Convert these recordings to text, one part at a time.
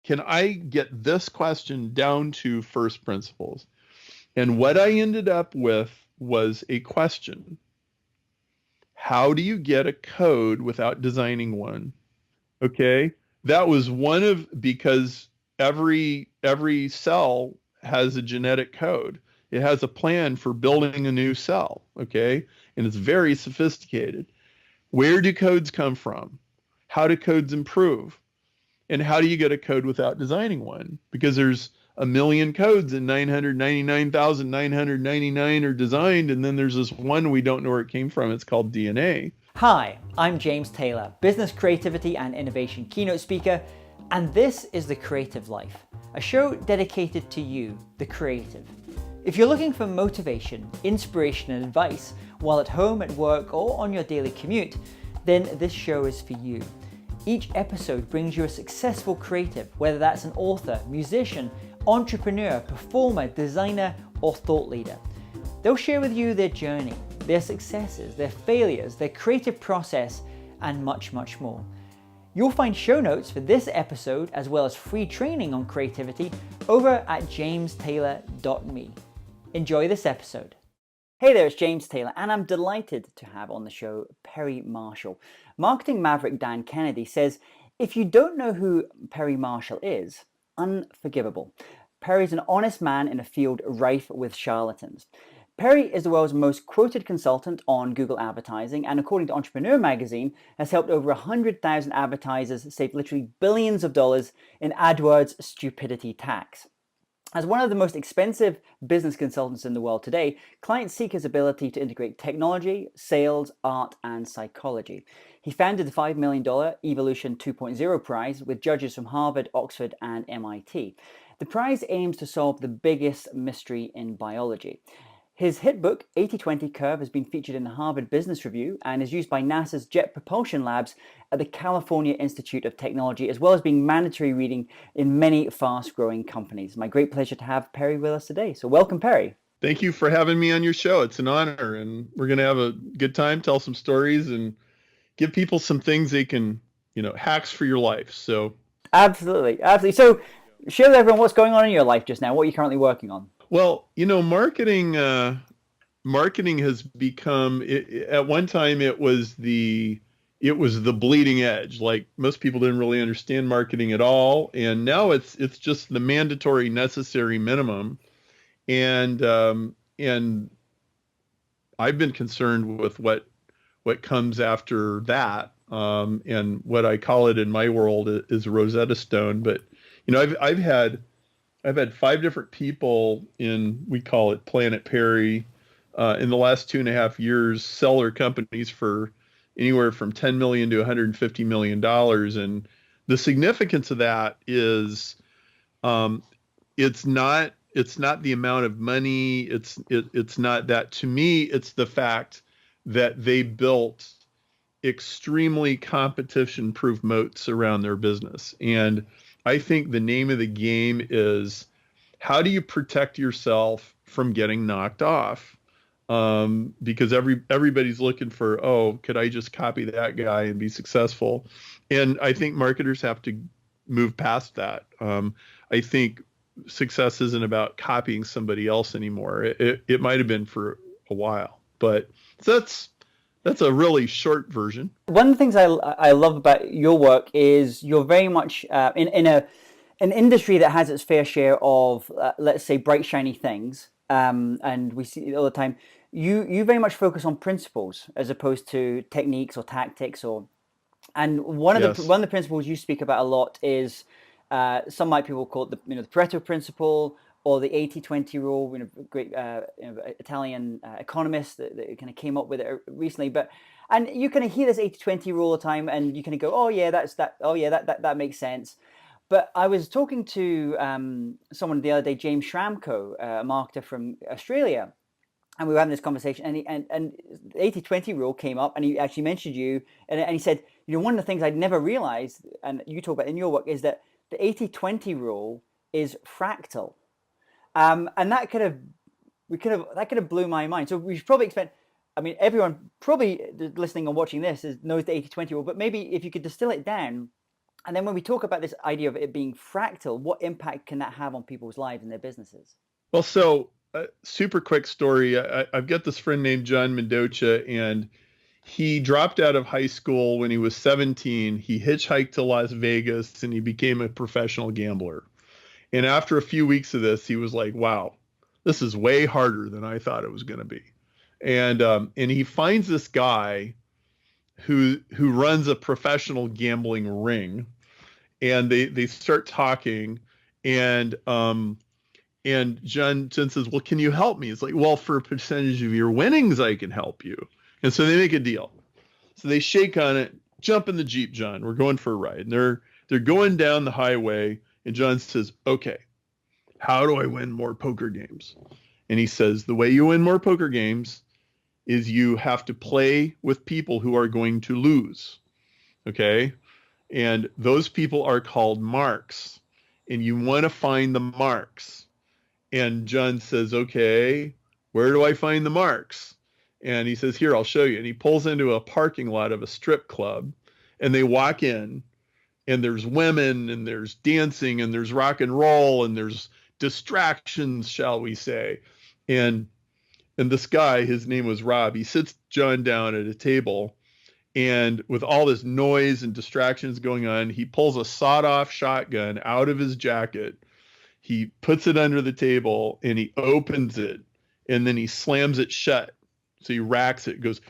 can I get this question down to first principles? And what I ended up with was a question. How do you get a code without designing one? Okay. That was because every cell has a genetic code. It has a plan for building a new cell. Okay. And it's very sophisticated. Where do codes come from? How do codes improve? And how do you get a code without designing one? Because there's a million codes and 999,999 are designed, and then there's this one we don't know where it came from. It's called DNA. Hi, I'm James Taylor, business creativity and innovation keynote speaker, and this is The Creative Life, a show dedicated to you, the creative. If you're looking for motivation, inspiration, and advice while at home, at work, or on your daily commute, then this show is for you. Each episode brings you a successful creative, whether that's an author, musician, entrepreneur, performer, designer, or thought leader. They'll share with you their journey, their successes, their failures, their creative process, and much, much more. You'll find show notes for this episode, as well as free training on creativity, over at jamestaylor.me. Enjoy this episode. Hey there, it's James Taylor, and I'm delighted to have on the show Perry Marshall. Marketing maverick Dan Kennedy says, if you don't know who Perry Marshall is, unforgivable. Perry's an honest man in a field rife with charlatans. Perry is the world's most quoted consultant on Google advertising, and according to Entrepreneur magazine, has helped over 100,000 advertisers save literally billions of dollars in AdWords stupidity tax. As one of the most expensive business consultants in the world today, clients seek his ability to integrate technology, sales, art, and psychology. He founded the $5 million Evolution 2.0 prize with judges from Harvard, Oxford, and MIT. The prize aims to solve the biggest mystery in biology. His hit book, 80-20 Curve, has been featured in the Harvard Business Review and is used by NASA's Jet Propulsion labs at the California Institute of Technology, as well as being mandatory reading in many fast-growing companies. My great pleasure to have Perry with us today. So welcome, Perry. Thank you for having me on your show. It's an honor, and we're going to have a good time, tell some stories, and give people some things they can, hacks for your life. So Absolutely. So share with everyone what's going on in your life just now. What are you currently working on? Well, marketing has become at one time it was the bleeding edge. Like most people didn't really understand marketing at all, and now it's just the mandatory necessary minimum. And I've been concerned with what comes after that. And what I call it in my world is Rosetta Stone. But I've had five different people we call it Planet Perry, in the last 2.5 years, sell their companies for anywhere from 10 million to 150 million dollars. And the significance of that is, it's not the amount of money. It's not that. To me, it's the fact that they built extremely competition-proof moats around their business. And I think the name of the game is, how do you protect yourself from getting knocked off? Because everybody's looking for, oh, could I just copy that guy and be successful? And I think marketers have to move past that. I think success isn't about copying somebody else anymore. It might have been for a while, but that's a really short version. One of the things I love about your work is you're very much in an industry that has its fair share of, let's say, bright, shiny things. And we see it all the time. You very much focus on principles as opposed to techniques or tactics. And one of the principles you speak about a lot is, some might people call it the Pareto principle, or the 80-20 rule. Great Italian economist that kind of came up with it recently. And you kind of hear this 80-20 rule all the time, and you kind of go, oh yeah, that makes sense. But I was talking to someone the other day, James Schramko, a marketer from Australia, and we were having this conversation, and the 80-20 rule came up, and he actually mentioned you, and he said, one of the things I'd never realized, and you talk about in your work, is that the 80-20 rule is fractal. And that kind of blew my mind. So we should probably expect, everyone probably listening or watching this knows the 80-20 rule, but maybe if you could distill it down, And then when we talk about this idea of it being fractal, what impact can that have on people's lives and their businesses? Well, so super quick story. I've got this friend named John Mendoza, and he dropped out of high school when he was 17. He hitchhiked to Las Vegas and he became a professional gambler. And after a few weeks of this, he was like, wow, this is way harder than I thought it was going to be. And he finds this guy who runs a professional gambling ring, and they start talking, and John says, well, can you help me? It's like, well, for a percentage of your winnings, I can help you. And so they make a deal. So they shake on it, jump in the Jeep, John. We're going for a ride. And they're going down the highway, and John says, okay, how do I win more poker games? And he says, the way you win more poker games is you have to play with people who are going to lose. Okay? And those people are called marks. And you want to find the marks. And John says, okay, where do I find the marks? And he says, here, I'll show you. And he pulls into a parking lot of a strip club, and they walk in, and there's women, and there's dancing, and there's rock and roll, and there's distractions, shall we say. And this guy, his name was Rob, he sits John down at a table, and with all this noise and distractions going on, he pulls a sawed-off shotgun out of his jacket. He puts it under the table, and he opens it, and then he slams it shut. So he racks it, goes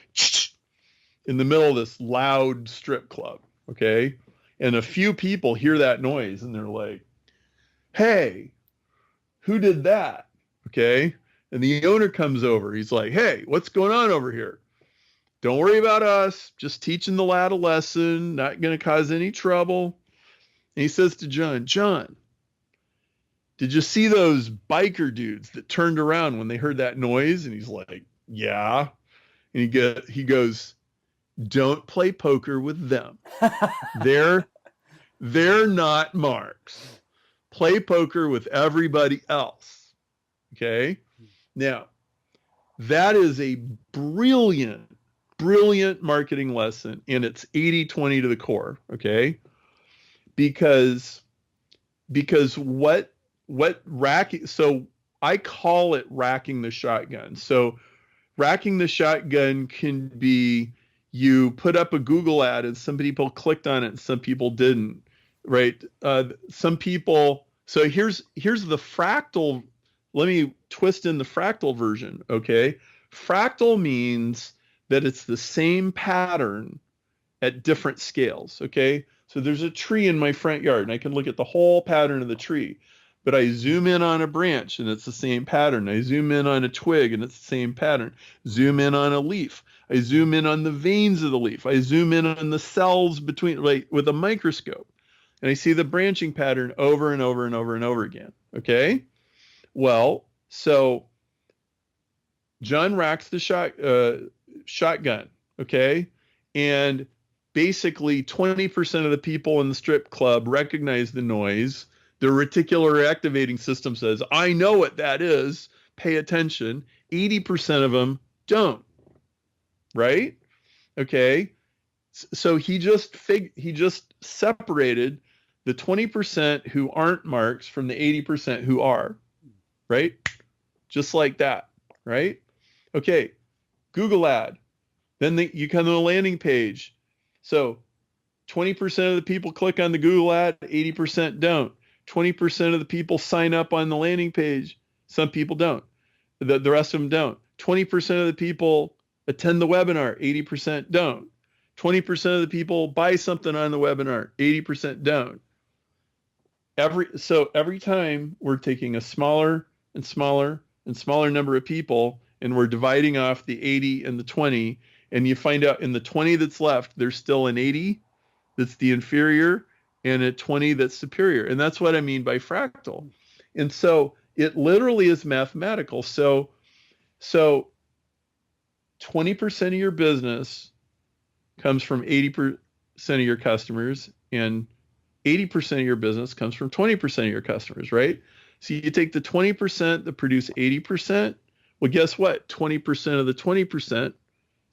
in the middle of this loud strip club, okay? And a few people hear that noise, and they're like, hey, who did that? Okay? And the owner comes over. He's like, hey, what's going on over here? Don't worry about us. Just teaching the lad a lesson. Not going to cause any trouble. And he says to John, John, did you see those biker dudes that turned around when they heard that noise? And he's like, yeah. And he goes, don't play poker with them. They're not marks. Play poker with everybody else. Okay? Now, that is a brilliant marketing lesson, and it's 80-20 to the core, okay? Because what racking, so I call it racking the shotgun. So racking the shotgun can be you put up a Google ad and some people clicked on it and some people didn't, right? Some people, so here's the fractal. Let me twist in the fractal version, okay? Fractal means that it's the same pattern at different scales, okay? So there's a tree in my front yard, and I can look at the whole pattern of the tree. But I zoom in on a branch, and it's the same pattern. I zoom in on a twig, and it's the same pattern. Zoom in on a leaf. I zoom in on the veins of the leaf. I zoom in on the cells between, like, with a microscope. And I see the branching pattern over and over and over and over again, okay? Well, so John racks the shotgun, okay? And basically 20% of the people in the strip club recognize the noise. Their reticular activating system says, I know what that is. Pay attention. 80% of them don't, right? Okay. So he just separated the 20% who aren't marks from the 80% who are, right? Just like that, right? Okay, Google ad. Then you come to the landing page. So 20% of the people click on the Google ad, 80% don't. 20% of the people sign up on the landing page. Some people don't. The rest of them don't. 20% of the people attend the webinar, 80% don't. 20% of the people buy something on the webinar, 80% don't. Every time we're taking a smaller and smaller and smaller number of people, and we're dividing off the 80 and the 20, and you find out in the 20 that's left, there's still an 80 that's the inferior and a 20 that's superior. And that's what I mean by fractal. And so it literally is mathematical. So 20% of your business comes from 80% of your customers, and 80% of your business comes from 20% of your customers, right? So you take the 20% that produce 80%. Well, guess what? 20% of the 20%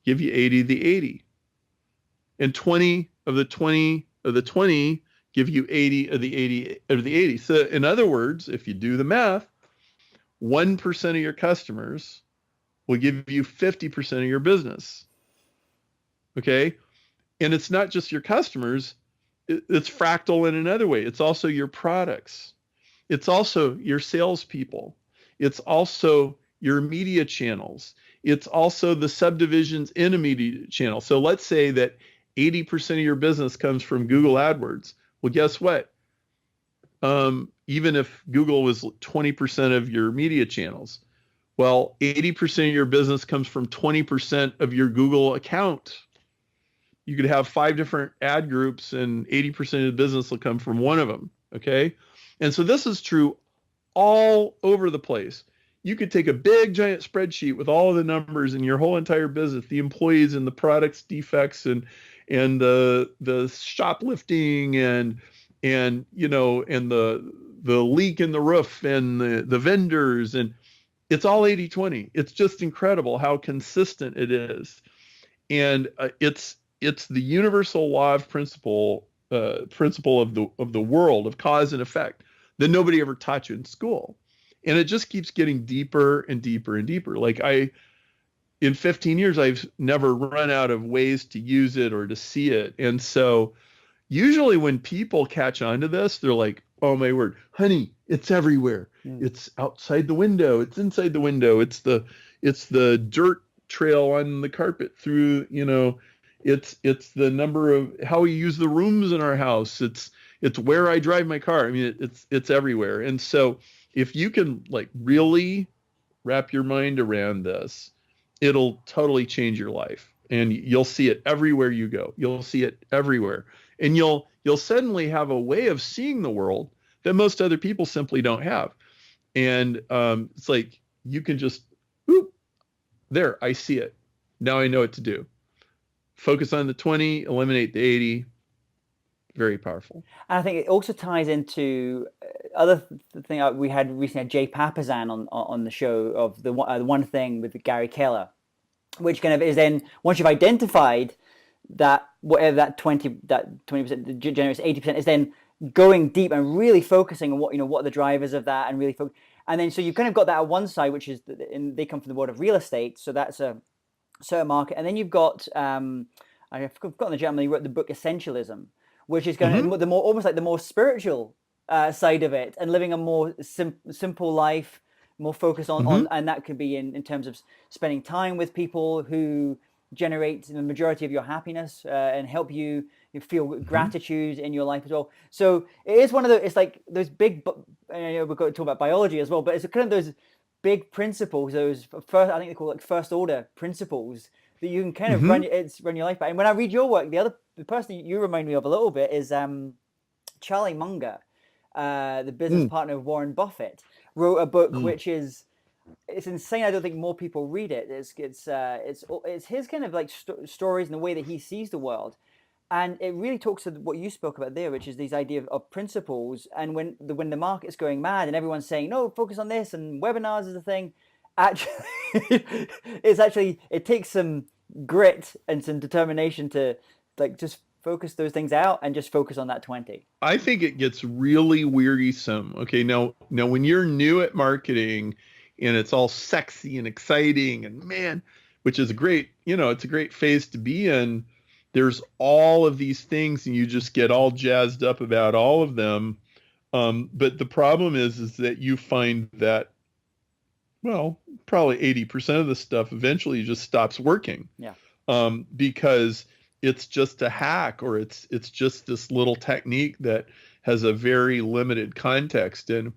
give you 80 of the 80. And 20 of the 20 of the 20 give you 80 of the 80. So in other words, if you do the math, 1% of your customers will give you 50% of your business. Okay. And it's not just your customers, it's fractal in another way. It's also your products, it's also your salespeople, it's also your media channels, it's also the subdivisions in a media channel. So let's say that 80% of your business comes from Google AdWords. Well, guess what? Even if Google was 20% of your media channels, well, 80% of your business comes from 20% of your Google account. You could have 5 different ad groups and 80% of the business will come from one of them. Okay. And so this is true all over the place. You could take a big giant spreadsheet with all of the numbers in your whole entire business, the employees and the products defects and the shoplifting and the leak in the roof and the vendors, and it's all 80/20. It's just incredible how consistent it is. And it's the universal law of principle of the world of cause and effect that nobody ever taught you in school. And it just keeps getting deeper and deeper and deeper. Like in 15 years, I've never run out of ways to use it or to see it. And so usually when people catch on to this, they're like, oh my word, honey, it's everywhere. It's outside the window. It's inside the window. It's the dirt trail on the carpet through, it's the number of how we use the rooms in our house. It's where I drive my car. I mean, it's everywhere. And so if you can like really wrap your mind around this, it'll totally change your life. And you'll see it everywhere you go. You'll see it everywhere. And you'll suddenly have a way of seeing the world that most other people simply don't have. And it's like you can just, whoop, there, I see it. Now I know what to do. Focus on the 20, eliminate the 80. Very powerful. And I think it also ties into other thing we had recently, had Jay Papasan on the show of the one thing with Gary Keller, which kind of is then once you've identified that whatever that 20% generates 80% is then going deep and really focusing on what are the drivers of that and really focus. And then so you've kind of got that on one side, which is they come from the world of real estate, so that's a certain market. And then you've got I've forgotten the gentleman who wrote the book Essentialism, which is going to the more almost like the more spiritual side of it, and living a more simple life, more focus on and that could be in terms of spending time with people who generate the majority of your happiness and help you feel gratitude in your life as well. So it is one of those, it's like those big, we've got to talk about biology as well, but it's kind of those big principles, those first, I think they call it like first order principles that you can kind of run your life by. And when I read your work, the person you remind me of a little bit is Charlie Munger, the business partner of Warren Buffett, wrote a book which is, it's insane. I don't think more people read it. It's his kind of like stories and the way that he sees the world, and it really talks to what you spoke about there, which is these idea of principles. And when the market's going mad and everyone's saying no, focus on this and webinars is a thing, actually, it takes some grit and some determination to like just focus those things out and just focus on that 20. I think it gets really wearisome. Okay, now when you're new at marketing and it's all sexy and exciting and man, which is a great, it's a great phase to be in. There's all of these things and you just get all jazzed up about all of them. But the problem is that you find that, well, probably 80% of the stuff eventually just stops working. Yeah. Because it's just a hack or it's just this little technique that has a very limited context. And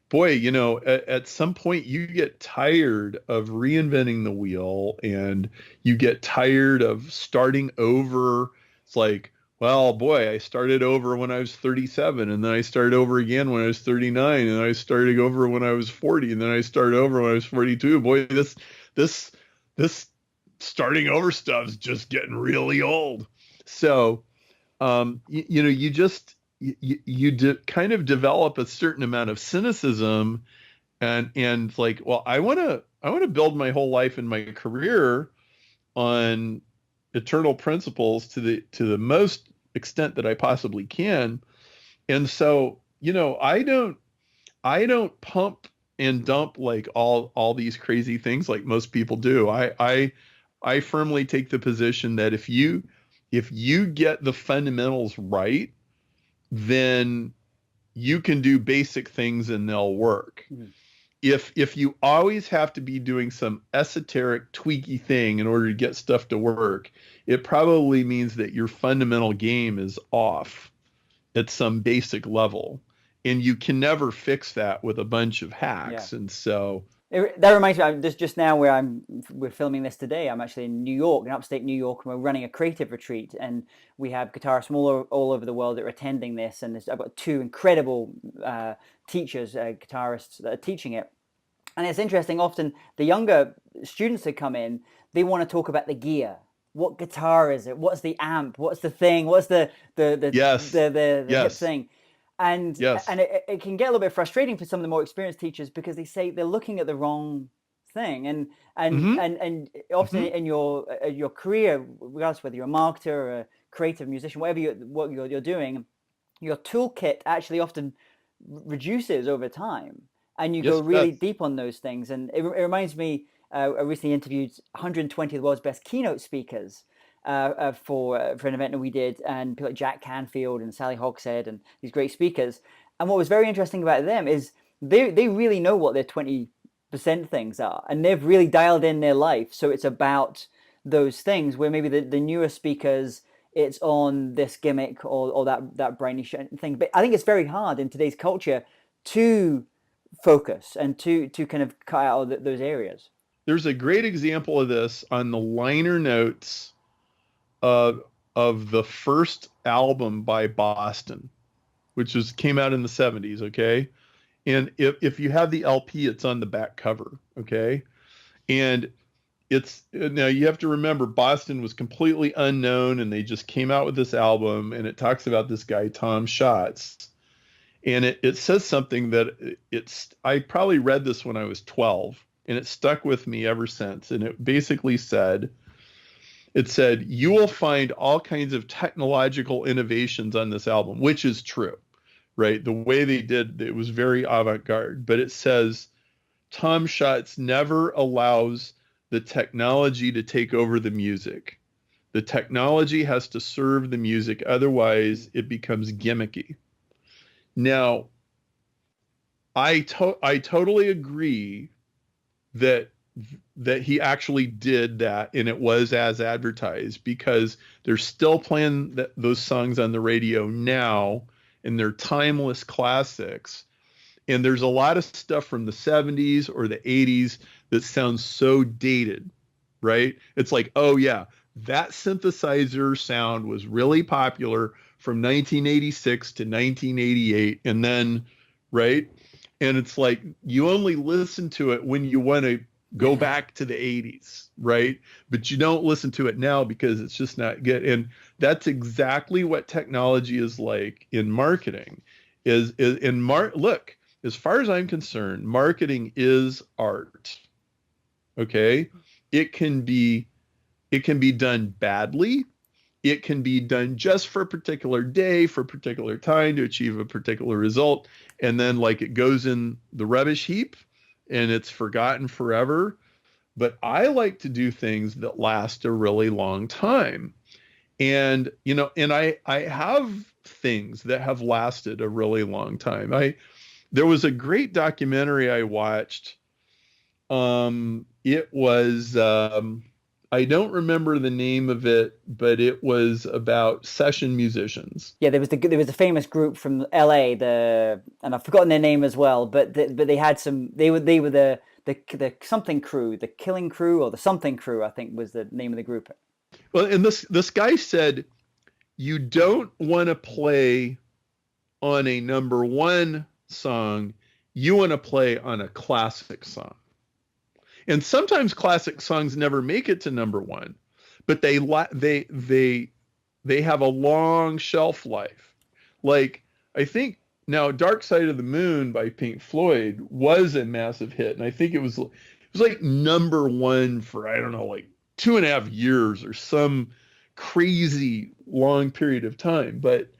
boy, at some point you get tired of reinventing the wheel and you get tired of starting over. It's like, well, boy, I started over when I was 37 and then I started over again when I was 39 and I started over when I was 40 and then I started over when I was 42. Boy, this starting over stuff's just getting really old. So, you kind of develop a certain amount of cynicism and like, well, I want to build my whole life and my career on eternal principles to the most extent that I possibly can. And so, I don't pump and dump like all these crazy things like most people do. I firmly take the position that if you get the fundamentals right, then you can do basic things and they'll work. Mhm. If you always have to be doing some esoteric tweaky thing in order to get stuff to work, it probably means that your fundamental game is off at some basic level. And you can never fix that with a bunch of Yeah. hacks. And so, That reminds me, just now where we're filming this today. I'm actually in New York, in upstate New York, and we're running a creative retreat, and we have guitarists from all over the world that are attending this. And I've got two incredible teachers, guitarists that are teaching it. And it's interesting. Often the younger students that come in, they want to talk about the gear. What guitar is it? What's the amp? What's the thing? What's yes, the hip yes, thing? And yes. it can get a little bit frustrating for some of the more experienced teachers because they say they're looking at the wrong thing. Hmm. And often Hmm. in your career, regardless whether you're a marketer or a creative musician, whatever you're doing, your toolkit actually often reduces over time, and you go Yes, it really does. deep on those things. And it reminds me, I recently interviewed 120 of the world's best keynote speakers for an event that we did, and people like Jack Canfield and Sally Hogshead and these great speakers. And what was very interesting about them is they really know what their 20% things are, and they've really dialed in their life. So it's about those things where maybe the newer speakers, it's on this gimmick or that brainy thing. But I think it's very hard in today's culture to focus and to kind of cut out those areas. There's a great example of this on the liner notes of of the first album by Boston, which came out in the 70s, okay? And if you have the LP, it's on the back cover, okay? And it's now you have to remember Boston was completely unknown and they just came out with this album and it talks about this guy, Tom Schatz. And it says something that I probably read this when I was 12 and it stuck with me ever since. And it basically said, you will find all kinds of technological innovations on this album, which is true, right? The way they did it was very avant-garde, but it says Tom Schatz never allows the technology to take over the music. The technology has to serve the music, otherwise it becomes gimmicky. Now, I totally agree that that he actually did that and it was as advertised because they're still playing those songs on the radio now and they're timeless classics. And there's a lot of stuff from the 70s or the 80s that sounds so dated, right? It's like, oh yeah, that synthesizer sound was really popular from 1986 to 1988 and then, right? And it's like you only listen to it when you want to go Yeah. back to the 80s, right? But you don't listen to it now because it's just not good. And that's exactly what technology is like in marketing. Is in look, as far as I'm concerned, marketing is art. Okay? It can be it can be done badly. It can be done just for a particular day, for a particular time to achieve a particular result. And then like it goes in the rubbish heap and it's forgotten forever. But I like to do things that last a really long time. And and I have things that have lasted a really long time. I There was a great documentary I watched. It was I don't remember the name of it, but it was about session musicians. Yeah, there was a famous group from LA, and I've forgotten their name as well, but they had some they were the something crew, the killing crew or the something crew, I think was the name of the group. Well, and this guy said you don't want to play on a number one song, you want to play on a classic song. And sometimes classic songs never make it to number one, but they have a long shelf life. Like I think now Dark Side of the Moon by Pink Floyd was a massive hit, and I think it was like number one for I don't know like 2.5 years or some crazy long period of time. But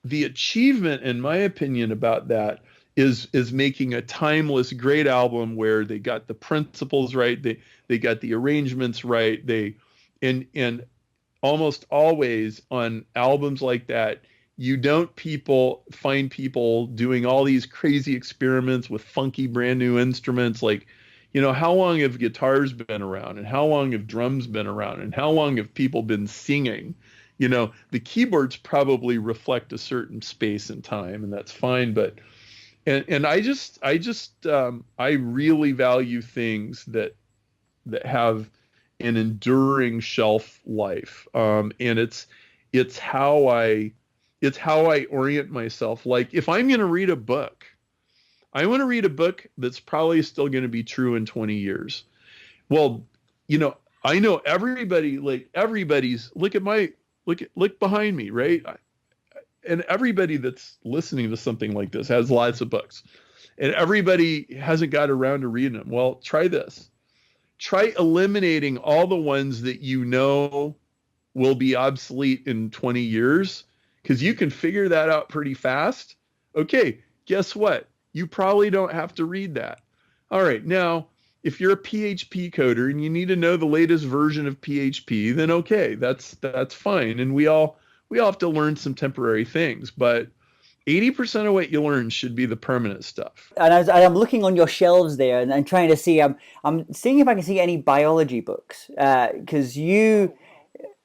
the achievement, in my opinion, about that is making a timeless, great album where they got the principles right, they got the arrangements right, and almost always on albums like that, you don't find people doing all these crazy experiments with funky brand new instruments. Like, how long have guitars been around, and how long have drums been around, and how long have people been singing? The keyboards probably reflect a certain space and time, and that's fine. But and I really value things that have an enduring shelf life. And it's how I orient myself. Like, if I'm going to read a book, I want to read a book that's probably still going to be true in 20 years. Well, I know everybody's look behind me, right? And everybody that's listening to something like this has lots of books, and everybody hasn't got around to reading them. Well, try this. Try eliminating all the ones that will be obsolete in 20 years, because you can figure that out pretty fast. Okay, guess what? You probably don't have to read that. All right, now, if you're a PHP coder and you need to know the latest version of PHP, then okay, that's fine. And we all have to learn some temporary things, but 80% of what you learn should be the permanent stuff. And I'm looking on your shelves there, and I'm trying to see. I'm seeing if I can see any biology books, because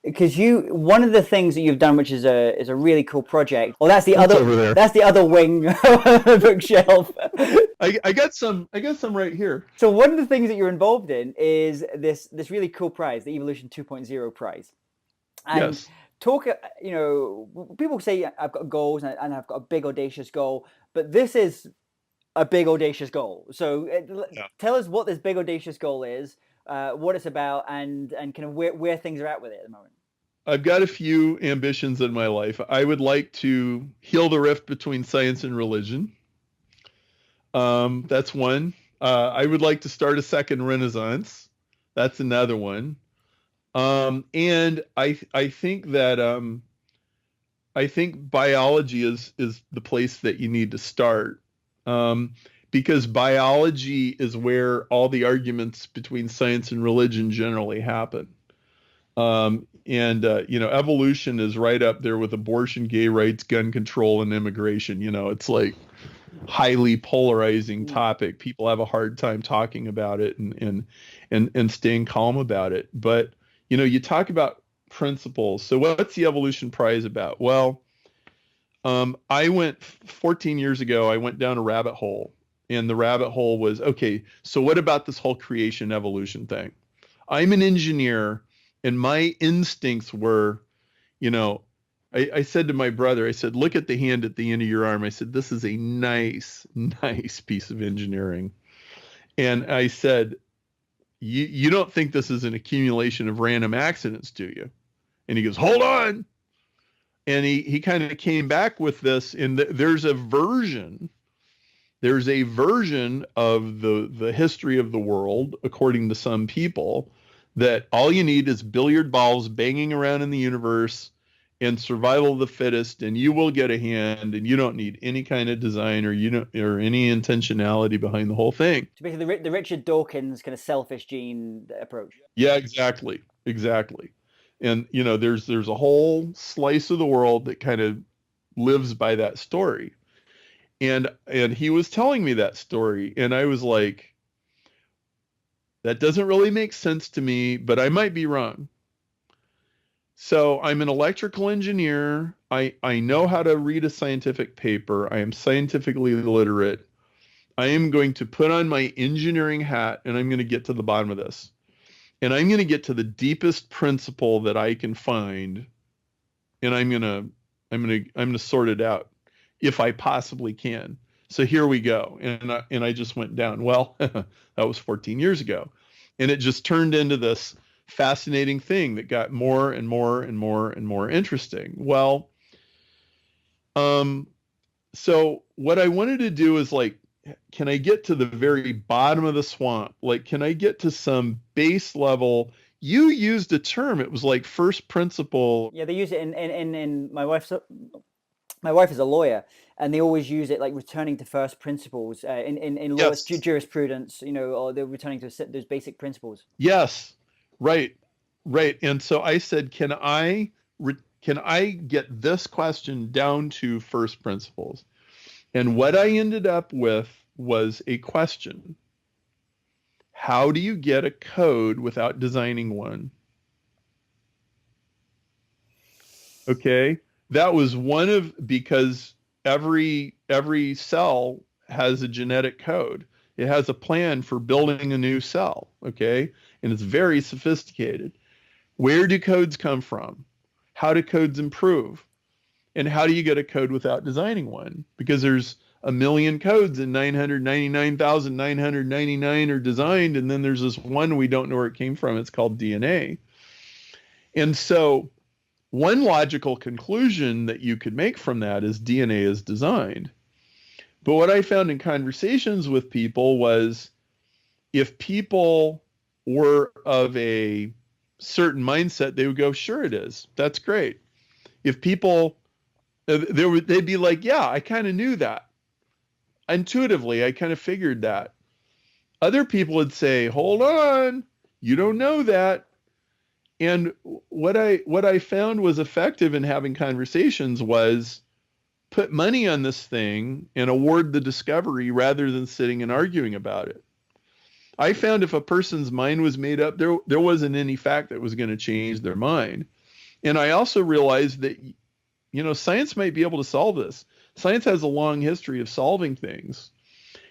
one of the things that you've done, which is a really cool project. Well, that's the over there. That's the other wing of the bookshelf. I got some right here. So one of the things that you're involved in is this really cool prize, the Evolution 2.0 prize. And yes. People say I've got goals and I've got a big audacious goal, but this is a big audacious goal. So tell us what this big audacious goal is, what it's about, and kind of where things are at with it at the moment. I've got a few ambitions in my life. I would like to heal the rift between science and religion. That's one. I would like to start a second Renaissance. That's another one. And I think that I think biology is the place that you need to start, because biology is where all the arguments between science and religion generally happen. Evolution is right up there with abortion, gay rights, gun control, and immigration. It's like highly polarizing topic. People have a hard time talking about it and staying calm about it. But you talk about principles. So what's the Evolution Prize about? Well, I went 14 years ago, I went down a rabbit hole, and the rabbit hole was, okay, so what about this whole creation evolution thing? I'm an engineer, and my instincts were, I said to my brother, I said, look at the hand at the end of your arm. I said, this is a nice piece of engineering. And I said, you don't think this is an accumulation of random accidents, do you? And he goes, hold on. And he kind of came back with this, and there's a version of the history of the world, according to some people, that all you need is billiard balls banging around in the universe and survival of the fittest, and you will get a hand, and you don't need any kind of design or any intentionality behind the whole thing. So basically, the Richard Dawkins kind of selfish gene approach. Yeah, exactly. And there's a whole slice of the world that kind of lives by that story, and he was telling me that story, and I was like, that doesn't really make sense to me, but I might be wrong. So I'm an electrical engineer. I know how to read a scientific paper. I am scientifically literate. I am going to put on my engineering hat, and I'm going to get to the bottom of this. And I'm going to get to the deepest principle that I can find, and I'm going to sort it out if I possibly can. So here we go. And I just went down. Well, that was 14 years ago. And it just turned into this fascinating thing that got more and more and more and more interesting. Well, so what I wanted to do is, like, can I get to the very bottom of the swamp? Like, can I get to some base level? You used a term, it was like first principle. Yeah, they use it in my wife's my wife is a lawyer, and they always use it like returning to first principles in law, it's Yes. jurisprudence, or they're returning to those basic principles. Yes. Right. Right. And so I said, can I get this question down to first principles? And what I ended up with was a question. How do you get a code without designing one? Okay. That was because every cell has a genetic code. It has a plan for building a new cell. Okay. And it's very sophisticated. Where do codes come from? How do codes improve? And how do you get a code without designing one? Because there's a million codes and 999,999 are designed. And then there's this one we don't know where it came from. It's called DNA. And so one logical conclusion that you could make from that is DNA is designed. But what I found in conversations with people was if people were of a certain mindset, they would go, sure it is. That's great. If people, they'd be like, yeah, I kind of knew that. Intuitively, I kind of figured that. Other people would say, hold on, you don't know that. And what I found was effective in having conversations was put money on this thing and award the discovery rather than sitting and arguing about it. I found if a person's mind was made up, there wasn't any fact that was going to change their mind. And I also realized that, science might be able to solve this. Science has a long history of solving things.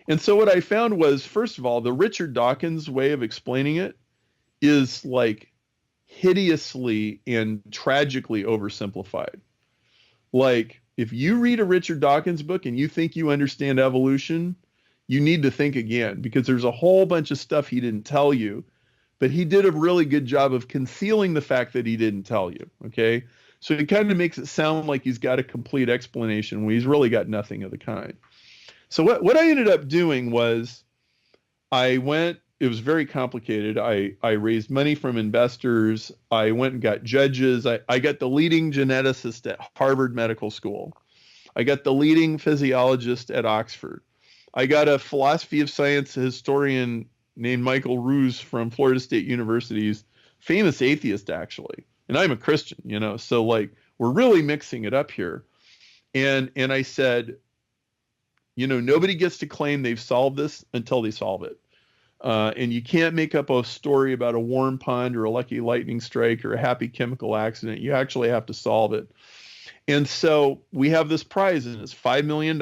And so what I found was, first of all, the Richard Dawkins way of explaining it is like hideously and tragically oversimplified. Like, if you read a Richard Dawkins book and you think you understand evolution, you need to think again, because there's a whole bunch of stuff he didn't tell you, but he did a really good job of concealing the fact that he didn't tell you, okay? So it kind of makes it sound like he's got a complete explanation when he's really got nothing of the kind. So what I ended up doing was it was very complicated. I raised money from investors. I went and got judges. I got the leading geneticist at Harvard Medical School. I got the leading physiologist at Oxford. I got a philosophy of science historian named Michael Ruse from Florida State University's famous atheist, actually. And I'm a Christian, so like we're really mixing it up here. And I said, nobody gets to claim they've solved this until they solve it. And you can't make up a story about a warm pond or a lucky lightning strike or a happy chemical accident. You actually have to solve it. And so we have this prize, and it's $5 million.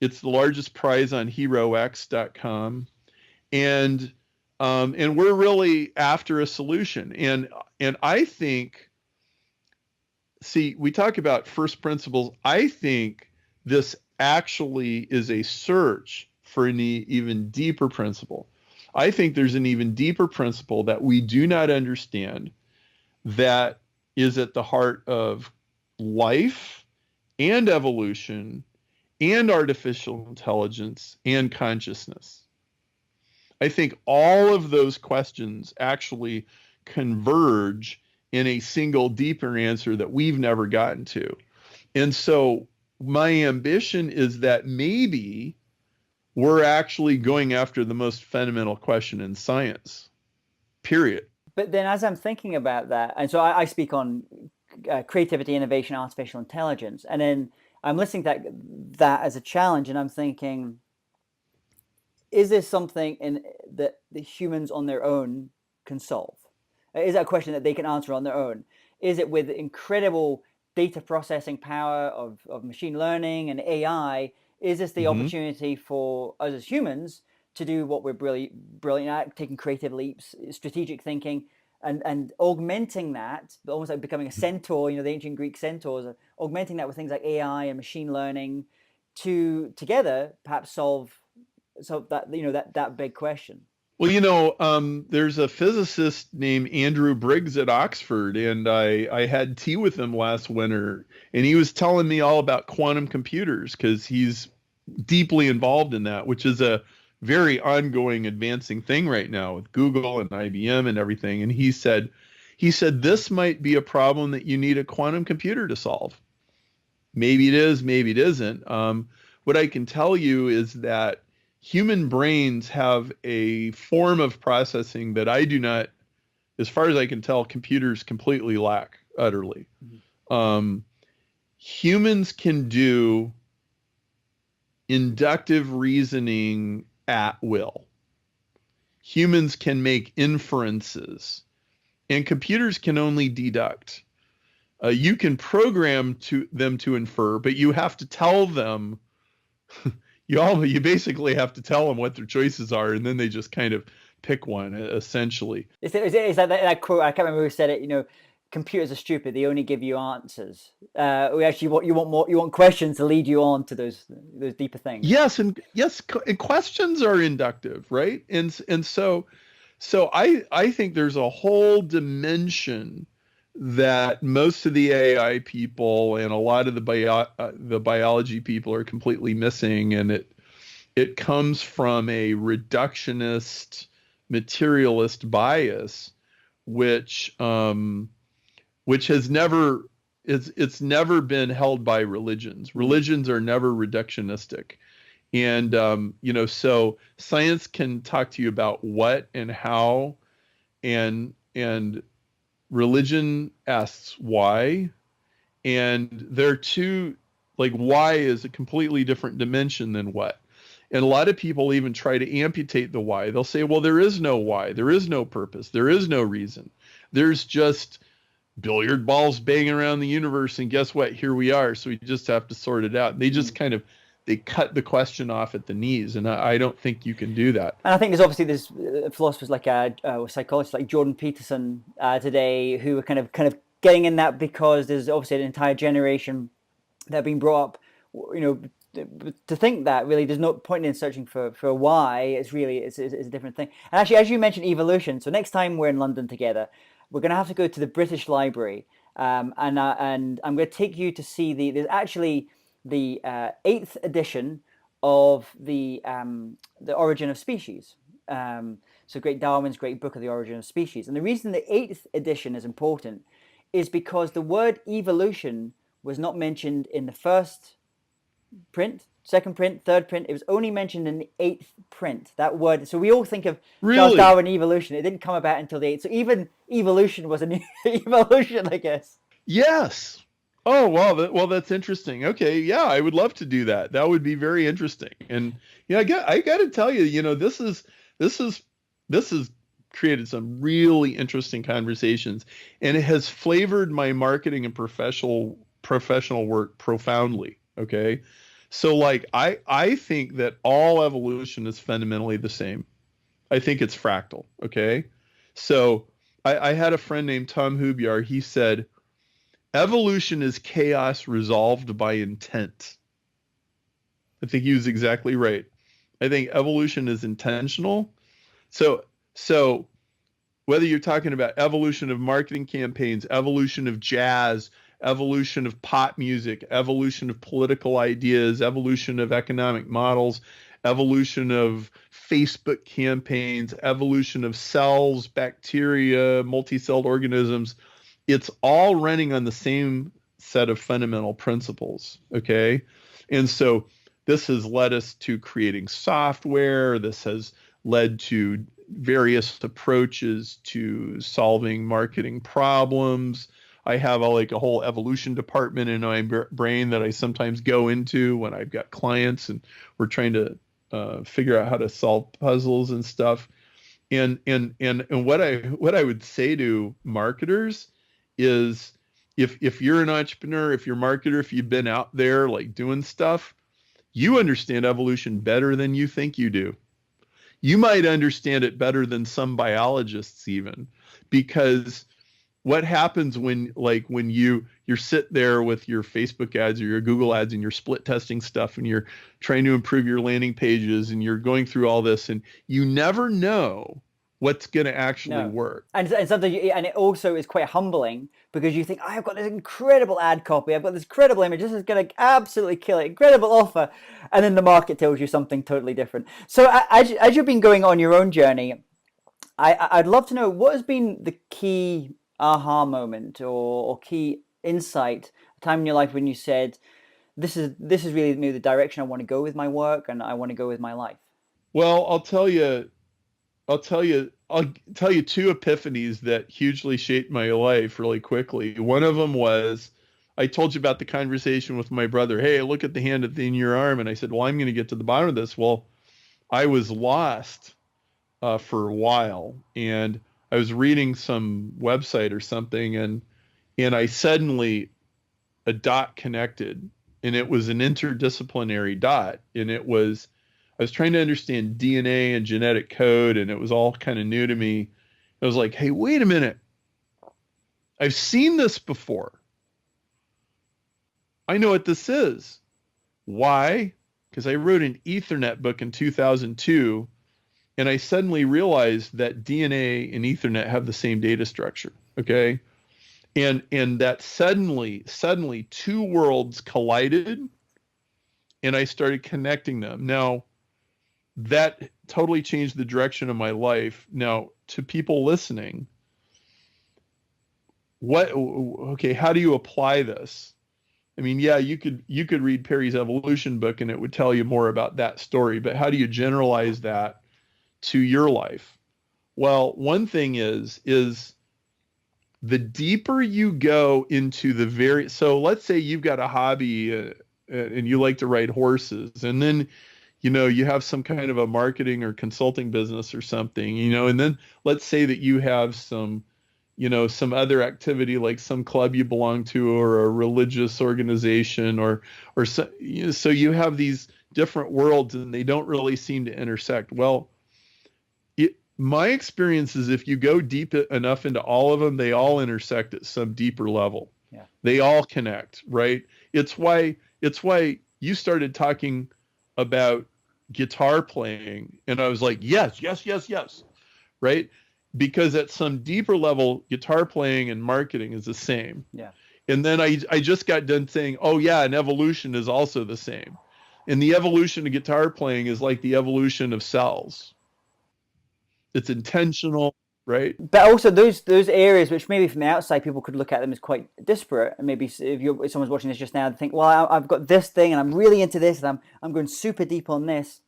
It's the largest prize on HeroX.com. And we're really after a solution. And I think, we talk about first principles. I think this actually is a search for an even deeper principle. I think there's an even deeper principle that we do not understand that is at the heart of life and evolution and artificial intelligence and consciousness. I think all of those questions actually converge in a single deeper answer that we've never gotten to. And so my ambition is that maybe we're actually going after the most fundamental question in science, period. But then as I'm thinking about that, and so I speak on creativity, innovation, artificial intelligence, and then I'm listening to that as a challenge, and I'm thinking, is this something that the humans on their own can solve? Is that a question that they can answer on their own? Is it with incredible data processing power of machine learning and AI? Is this the opportunity for us as humans to do what we're brilliant at, taking creative leaps, strategic thinking, and augmenting that, almost like becoming a centaur, the ancient Greek centaurs, augmenting that with things like AI and machine learning to together perhaps solve that, that big question? Well, there's a physicist named Andrew Briggs at Oxford, and I had tea with him last winter, and he was telling me all about quantum computers because he's deeply involved in that, which is a very ongoing, advancing thing right now with Google and IBM and everything. And he said this might be a problem that you need a quantum computer to solve. Maybe it is, maybe it isn't. What I can tell you is that human brains have a form of processing that I do not, as far as I can tell, computers completely lack utterly. Um, Humans can do inductive reasoning at will. Humans can make inferences, and computers can only deduct. You can program them to infer, but you have to tell them. You basically have to tell them what their choices are, and then they just kind of pick one, essentially. Is that quote? I can't remember who said it. Computers are stupid. They only give you answers. We actually want you want more. You want questions to lead you on to those deeper things. Yes, and questions are inductive, right? And so I think there's a whole dimension that most of the AI people and a lot of the biology people are completely missing, and it comes from a reductionist materialist bias, which has never it's never been held by religions. Religions are never reductionistic. And so science can talk to you about what and how, and religion asks why. And they're two, like, why is a completely different dimension than what. And a lot of people even try to amputate the why. They'll say, well, there is no why, there is no purpose, there is no reason. There's just billiard balls banging around the universe, and guess what? Here we are. So we just have to sort it out. They just they cut the question off at the knees, and I don't think you can do that. And I think there's obviously philosophers like psychologists like Jordan Peterson today who are kind of getting in that, because there's obviously an entire generation that have been brought up, to think that really there's no point in searching for a why. It's a different thing. And actually, as you mentioned, evolution. So next time we're in London together, we're going to have to go to the British Library, and I'm going to take you to see there's actually the 8th edition of the Origin of Species. So Darwin's great book of the Origin of Species. And the reason the 8th edition is important is because the word evolution was not mentioned in the first print, second print, third print. It was only mentioned in the 8th print, that word. So we all think of Charles Darwin evolution. It didn't come about until the 8th. So even evolution was an evolution, I guess. Yes. Oh, wow. Well, that's interesting. Okay. Yeah, I would love to do that. That would be very interesting. And I got to tell you, this has created some really interesting conversations, and it has flavored my marketing and professional work profoundly. Okay. So I think that all evolution is fundamentally the same. I think it's fractal. Okay. So I had a friend named Tom Hubyar. He said, evolution is chaos resolved by intent. I think he was exactly right. I think evolution is intentional. So whether you're talking about evolution of marketing campaigns, evolution of jazz, evolution of pop music, evolution of political ideas, evolution of economic models, evolution of Facebook campaigns, evolution of cells, bacteria, multicelled organisms, it's all running on the same set of fundamental principles, okay? And so this has led us to creating software. This has led to various approaches to solving marketing problems. I have a whole evolution department in my brain that I sometimes go into when I've got clients and we're trying to figure out how to solve puzzles and stuff. And what I would say to marketers is, if you're an entrepreneur, if you're a marketer, if you've been out there doing stuff, you understand evolution better than you think you do. You might understand it better than some biologists even, because what happens when you're sit there with your Facebook ads or your Google ads and you're split testing stuff and you're trying to improve your landing pages and you're going through all this and you never know what's going to actually work. And sometimes, and it also is quite humbling, because you think, I've got this incredible ad copy, I've got this incredible image, this is going to absolutely kill it, incredible offer, and then the market tells you something totally different. So as you've been going on your own journey, I'd love to know, what has been the key aha moment or key insight, a time in your life when you said, this is really maybe the direction I want to go with my work and I want to go with my life? Well, I'll tell you two epiphanies that hugely shaped my life really quickly. One of them was I told you about the conversation with my brother. Hey, look at the hand in your arm, and I said, "Well, I'm going to get to the bottom of this." Well, I was lost for a while, and I was reading some website or something, and I suddenly a dot connected, and it was an interdisciplinary dot, and it was I was trying to understand DNA and genetic code, and it was all kind of new to me. I was like, hey, wait a minute. I've seen this before. I know what this is. Why? Because I wrote an Ethernet book in 2002, and I suddenly realized that DNA and Ethernet have the same data structure. Okay. And that suddenly two worlds collided, and I started connecting them. Now, that totally changed the direction of my life. Now, to people listening, how do you apply this? I mean, yeah, you could read Perry's evolution book and it would tell you more about that story, but how do you generalize that to your life? Well, one thing is the deeper you go into so let's say you've got a hobby and you like to ride horses, and then you have some kind of a marketing or consulting business or something, and then let's say that you have some other activity like some club you belong to or a religious organization so you have these different worlds and they don't really seem to intersect. Well, my experience is if you go deep enough into all of them, they all intersect at some deeper level. Yeah. They all connect, right? It's why you started talking about guitar playing, and I was like, yes, yes, yes, yes, right? Because at some deeper level, guitar playing and marketing is the same. Yeah. And then I just got done saying, oh yeah, and evolution is also the same. And the evolution of guitar playing is like the evolution of cells. It's intentional, right? But also those areas which maybe from the outside people could look at them as quite disparate, and maybe if someone's watching this just now and think, well, I've got this thing and I'm really into this and I'm going super deep on this,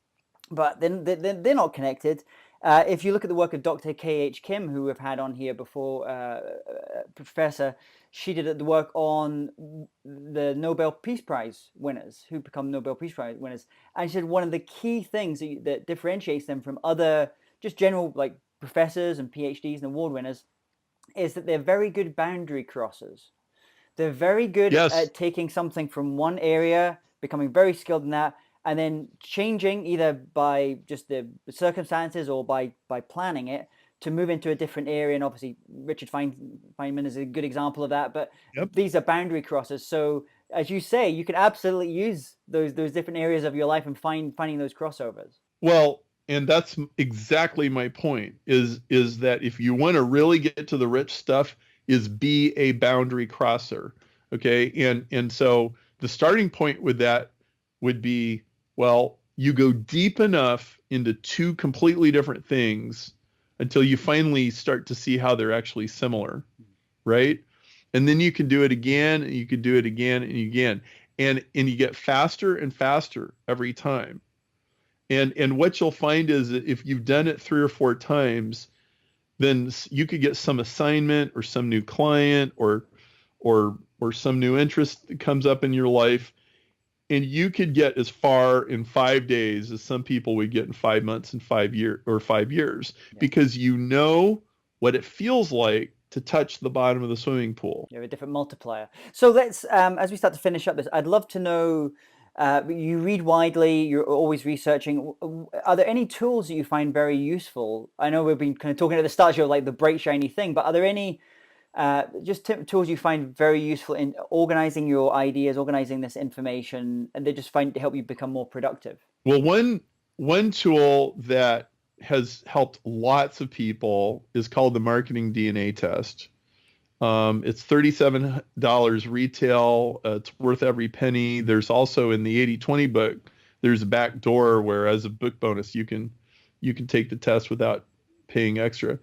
but then they're not connected. If you look at the work of Dr. K.H. Kim, who we've had on here before, professor, she did the work on the Nobel Peace Prize winners who become Nobel Peace Prize winners, and she said one of the key things that differentiates them from other just general like professors and PhDs and award winners is that they're very good boundary crossers. They're very good Yes. at taking something from one area, becoming very skilled in that, and then changing either by just the circumstances or by planning it to move into a different area. And obviously, Richard Feynman is a good example of that. But Yep. these are boundary crossers. So as you say, you can absolutely use those different areas of your life and finding those crossovers. Well, and that's exactly my point is that if you want to really get to the rich stuff, is be a boundary crosser. Okay. And so the starting point with that would be, well, you go deep enough into two completely different things until you finally start to see how they're actually similar, right? And then you can do it again, and you can do it again and again. And you get faster and faster every time. And what you'll find is that if you've done it 3 or 4 times, then you could get some assignment or some new client or some new interest that comes up in your life, and you could get as far in 5 days as some people would get in 5 months and 5 years, Yeah. because you know what it feels like to touch the bottom of the swimming pool. You have a different multiplier. So let's, as we start to finish up this, I'd love to know, you read widely, you're always researching. Are there any tools that you find very useful? I know we've been kind of talking at the start, you're like the bright, shiny thing, but are there any tools you find very useful in organizing your ideas, organizing this information, and they just find to help you become more productive? Well, one tool that has helped lots of is called the marketing DNA test. It's $37 retail. It's worth every penny. There's also in the 80/20 book, there's a back door where, as a book bonus, you can take the test without paying extra.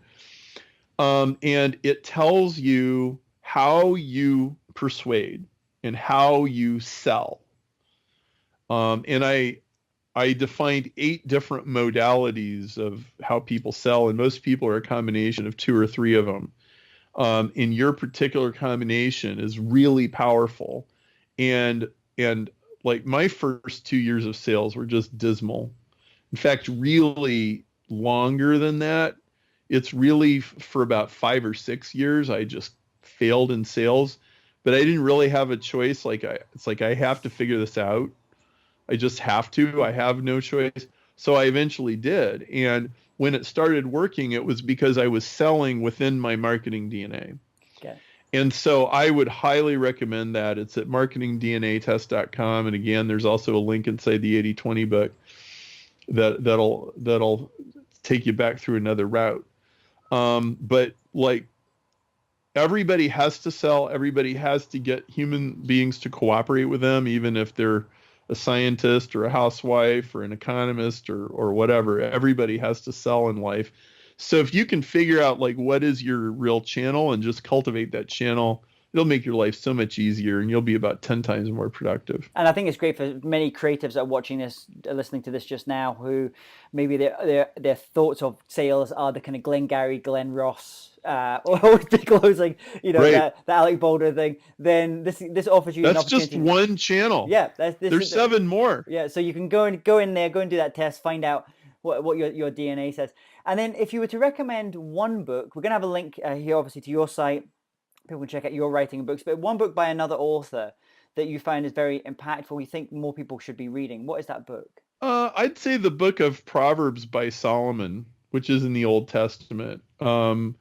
And it tells you how you persuade and how you sell. And I defined 8 different modalities of how people sell, and most people are a combination of 2 or 3 of them. And your particular combination is really powerful. And and like my first 2 years of sales were just dismal. In fact, really longer than that. It's really for about 5 or 6 years, I just failed in sales, but I didn't really have a choice. It's like I have to figure this out. I just have to. I have no choice. So I eventually did. And when it started working, it was because I was selling within my marketing DNA. Okay. And so I would highly recommend that. It's at marketingdnatest.com. And again, there's also a link inside the 80/20 book that'll take you back through another route. But like everybody has to sell, everybody has to get human beings to cooperate with them, even if they're a scientist or a housewife or an economist or whatever. Everybody has to sell in life. So if you can figure out like what is your real channel and just cultivate that channel, it'll make your life so much easier and you'll be about 10 times more productive. And I think it's great for many creatives that are watching this, listening to this just now, who maybe their thoughts of sales are the kind of Glengarry, Glen Ross, or big closing, Right. the Alec Boulder thing. Then this offers you an That's opportunity. just one channel. Yeah, there's 7 more. Yeah, so you can go in there, go and do that test, find out what your DNA says. And then if you were to recommend one book, we're going to have a link here, obviously, to your site. People can check out your writing and books, but one book by another author that you find is very impactful, you think more people should be reading. What is that book? I'd say the book of Proverbs by Solomon, which is in the Old Testament. I'm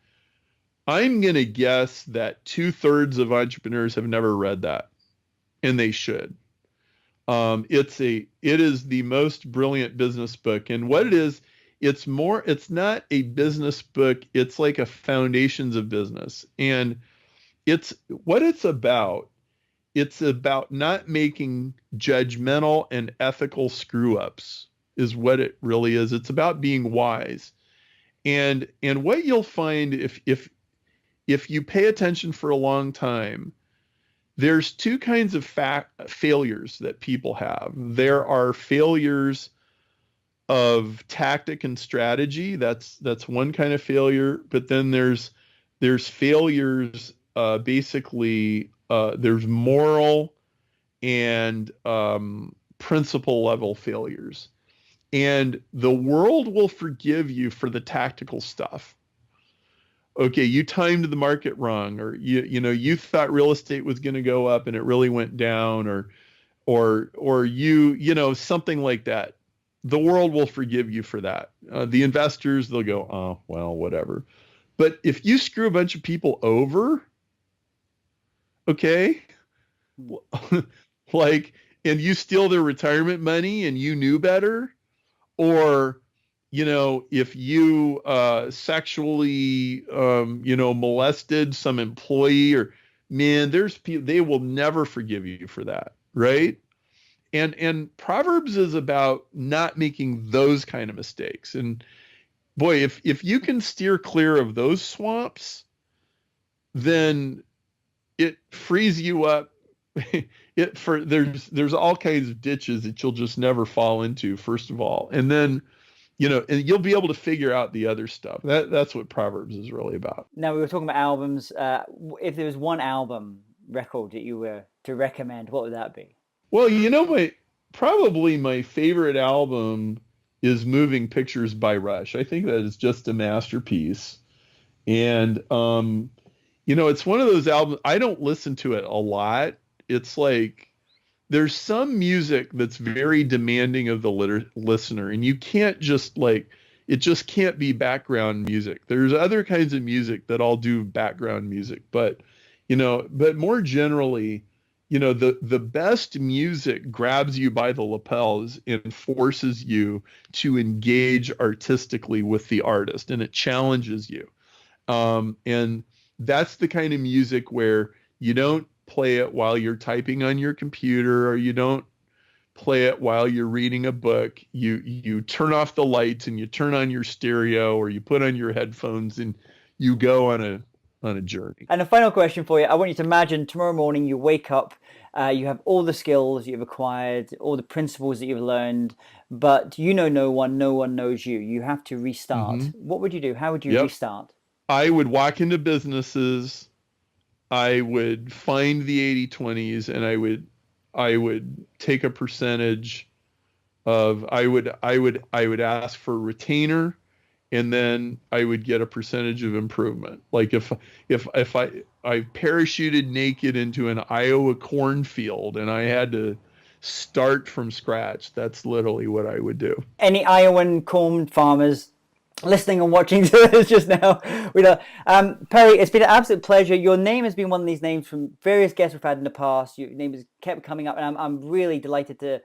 going to guess that 2/3 of entrepreneurs have never read that, and they should. It is the most brilliant business book. And what it is, it's not a business book. It's like a foundations of business. And it's about not making judgmental and ethical screw ups is what it really is. It's about being wise. And what you'll find if you pay attention for a long time, there's 2 kinds of failures that people have. There are failures of tactic and strategy. That's one kind of failure. But then there's failures. Basically, there's moral and principle level failures. And the world will forgive you for the tactical stuff. Okay, you timed the market wrong, or you thought real estate was going to go up and it really went down, or something like that. The world will forgive you for that. The investors, they'll go, oh well, whatever. But if you screw a bunch of people over, okay, like, and you steal their retirement money and you knew better, or if you sexually, molested some employee, or man, there's people, they will never forgive you for that, right? And Proverbs is about not making those kind of mistakes. And boy, if you can steer clear of those swamps, then it frees you up. There's all kinds of ditches that you'll just never fall into, first of all, and then and you'll be able to figure out the other stuff. That's what Proverbs is really about. Now, we were talking about albums. If there was one album record that you were to recommend, what would that be? Well, probably my favorite album is Moving Pictures by Rush. I think that is just a masterpiece. And it's one of those albums, I don't listen to it a lot. It's like there's some music that's very demanding of the listener, and you can't just it just can't be background music. There's other kinds of music that I'll do background music, but more generally, the best music grabs you by the lapels and forces you to engage artistically with the artist, and it challenges you. And that's the kind of music where you don't play it while you're typing on your computer, or you don't play it while you're reading a book. You turn off the lights and you turn on your stereo, or you put on your headphones and you go on a journey. And a final question for you. I want you to imagine tomorrow morning you wake up You have all the skills you've acquired, all the principles that you've learned, but you know no one knows you. You have to restart. What would you do? How would you Yep. restart? I would walk into businesses. I would find the 80/20s, and I would take a percentage of I would ask for retainer, and then I would get a percentage of improvement. Like if I parachuted naked into an Iowa cornfield and I had to start from scratch, that's literally what I would do. Any Iowan corn farmers listening and watching to this just now, Perry, it's been an absolute pleasure. Your name has been one of these names from various guests we've had in the past. Your name has kept coming up, and I'm really delighted to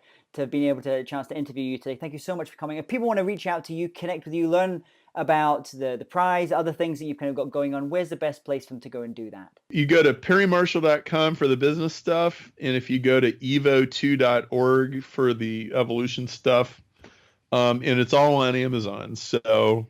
being able to chance to interview you today. Thank you so much for coming. If people want to reach out to you, connect with you, learn about the prize, other things that you've kind of got going on, where's the best place for them to go and do that? You go to perrymarshall.com for the business stuff, and if you go to evo2.org for the evolution stuff, and it's all on Amazon. So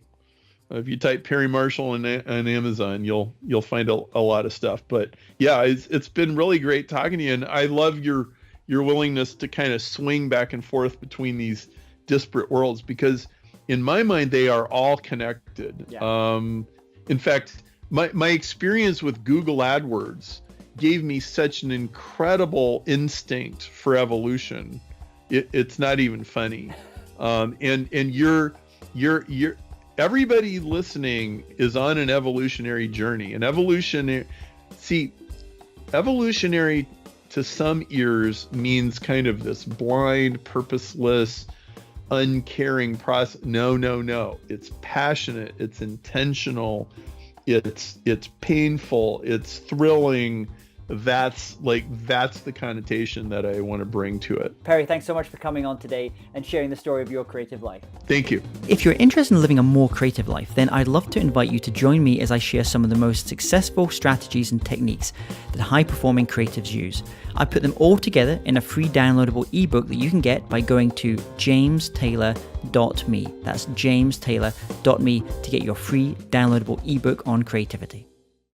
if you type Perry Marshall on Amazon, you'll find a lot of stuff. But yeah, it's been really great talking to you, and I love your willingness to kind of swing back and forth between these disparate worlds, because in my mind they are all connected. Yeah. In fact, my experience with Google AdWords gave me such an incredible instinct for evolution. It's not even funny. And you're everybody listening is on an evolutionary journey. And evolutionary to some ears means kind of this blind, purposeless, uncaring process. No. It's passionate. It's intentional. It's painful. It's thrilling. That's the connotation that I want to bring to it. Perry, thanks so much for coming on today and sharing the story of your creative life. Thank you. If you're interested in living a more creative life, then I'd love to invite you to join me as I share some of the most successful strategies and techniques that high-performing creatives use. I put them all together in a free downloadable ebook that you can get by going to jamestaylor.me. That's jamestaylor.me to get your free downloadable ebook on creativity.